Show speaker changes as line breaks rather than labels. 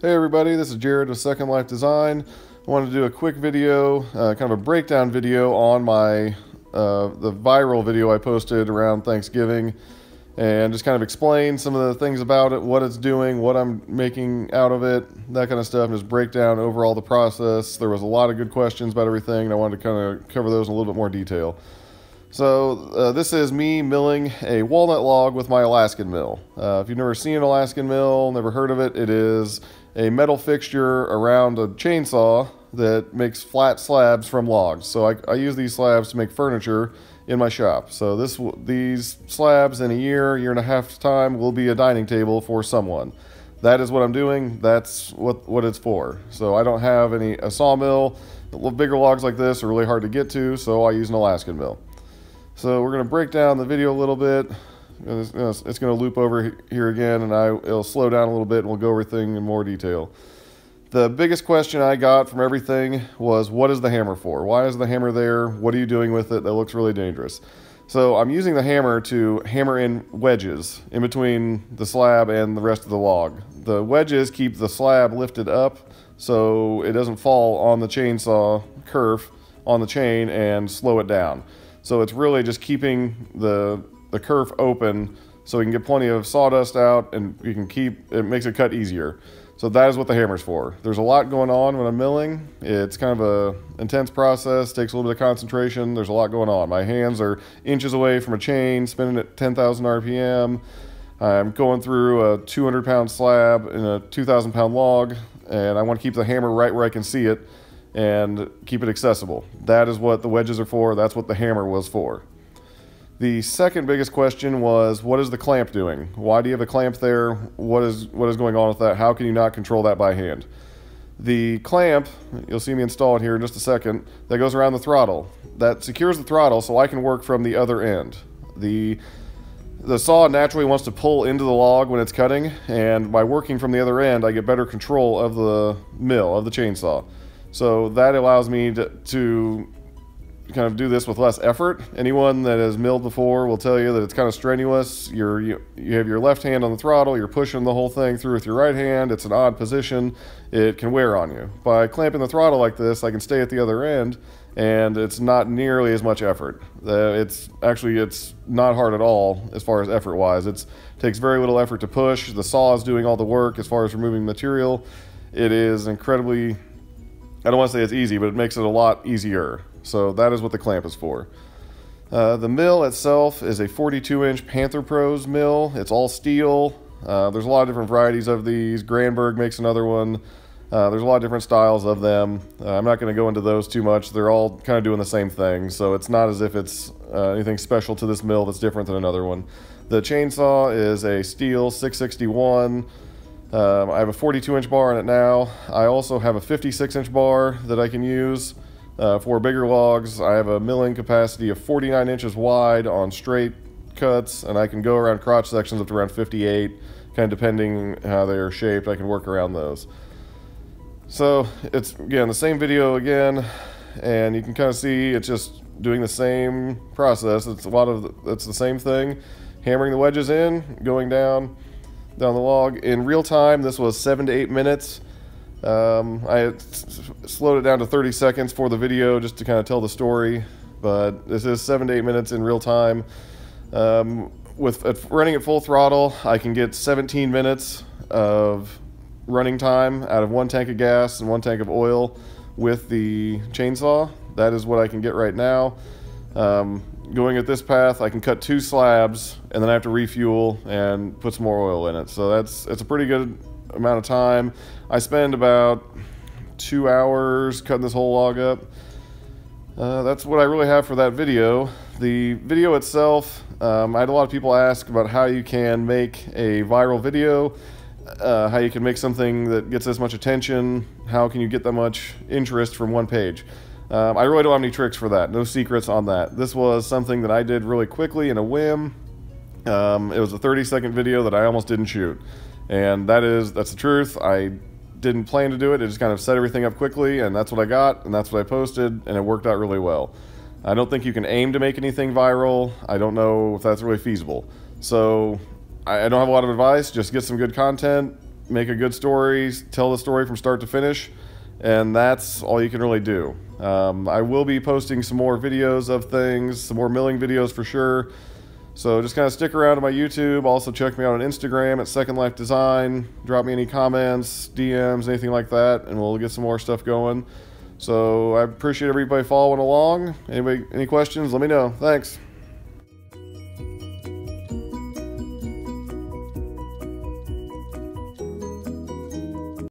Hey everybody, this is Jared with Second Life Design. I wanted to do a quick video, kind of a breakdown video on my the viral video I posted around Thanksgiving, and just kind of explain some of the things about it, what it's doing, what I'm making out of it, that kind of stuff, and just break down overall the process. There was a lot of good questions about everything, and I wanted to kind of cover those in a little bit more detail. So this is me milling a walnut log with my Alaskan mill. If you've never seen an Alaskan mill, never heard of it, it is a metal fixture around a chainsaw that makes flat slabs from logs. So I use these slabs to make furniture in my shop. So these slabs in a year and a half time will be a dining table for someone. That is what I'm doing. That's what it's for. So I don't have a sawmill. Bigger logs like this are really hard to get to, so I use an Alaskan mill. So we're going to break down the video a little bit. It's going to loop over here again, and it'll slow down a little bit, and we'll go over everything in more detail. The biggest question I got from everything was, what is the hammer for? Why is the hammer there? What are you doing with it? That looks really dangerous. So I'm using the hammer to hammer in wedges in between the slab and the rest of the log. The wedges keep the slab lifted up so it doesn't fall on the chainsaw kerf on the chain and slow it down. So it's really just keeping the kerf open so we can get plenty of sawdust out, and you can it makes it cut easier. So that is what the hammer's for. There's a lot going on when I'm milling. It's kind of a intense process, takes a little bit of concentration. There's a lot going on. My hands are inches away from a chain, spinning at 10,000 RPM. I'm going through a 200-pound slab in a 2,000-pound log, and I want to keep the hammer right where I can see it and keep it accessible. That is what the wedges are for. That's what the hammer was for. The second biggest question was, what is the clamp doing? Why do you have a clamp there? What is going on with that? How can you not control that by hand? The clamp, you'll see me install it here in just a second, that goes around the throttle. That secures the throttle so I can work from the other end. The saw naturally wants to pull into the log when it's cutting, and by working from the other end, I get better control of the mill, of the chainsaw. So that allows me to kind of do this with less effort. Anyone that has milled before will tell you that it's kind of strenuous. You have your left hand on the throttle, you're pushing the whole thing through with your right hand. It's an odd position. It can wear on you. By clamping the throttle like this, I can stay at the other end, and it's not nearly as much effort. It's not hard at all as far as effort-wise. It takes very little effort to push. The saw is doing all the work as far as removing material. It is incredibly, I don't want to say it's easy, but it makes it a lot easier. So that is what the clamp is for. The mill itself is a 42-inch Panther Pros mill. It's all steel. There's a lot of different varieties of these. Granberg makes another one. There's a lot of different styles of them. I'm not going to go into those too much. They're all kind of doing the same thing, so it's not as if it's anything special to this mill that's different than another one. The chainsaw is a steel 661. I have a 42-inch bar in it now. I also have a 56-inch bar that I can use for bigger logs. I have a milling capacity of 49 inches wide on straight cuts, and I can go around crotch sections up to around 58, kind of depending how they are shaped. I can work around those. So it's, again, the same video again, and you can kind of see it's just doing the same process. It's the same thing. Hammering the wedges in, going down the log. In real time, this was 7 to 8 minutes. I had slowed it down to 30 seconds for the video just to kind of tell the story, but this is 7 to 8 minutes in real time. With running at full throttle, I can get 17 minutes of running time out of 1 tank of gas and 1 tank of oil with the chainsaw. That is what I can get right now. Going at this path, I can cut 2 slabs, and then I have to refuel and put some more oil in it. So it's a pretty good amount of time. I spend about 2 hours cutting this whole log up. That's what I really have for that video. The video itself, I had a lot of people ask about how you can make a viral video, how you can make something that gets this much attention, how can you get that much interest from one page. I really don't have any tricks for that, no secrets on that. This was something that I did really quickly in a whim. It was a 30-second video that I almost didn't shoot. And that's the truth. I didn't plan to do it. I just kind of set everything up quickly, and that's what I got, and that's what I posted, and it worked out really well. I don't think you can aim to make anything viral. I don't know if that's really feasible. So I don't have a lot of advice. Just get some good content, make a good story, tell the story from start to finish, and that's all you can really do. I will be posting some more videos of things, some more milling videos for sure. So just kind of stick around to my YouTube. Also check me out on Instagram at Second Life Design. Drop me any comments, DMs, anything like that, and we'll get some more stuff going. So I appreciate everybody following along. Anybody, any questions, let me know. Thanks.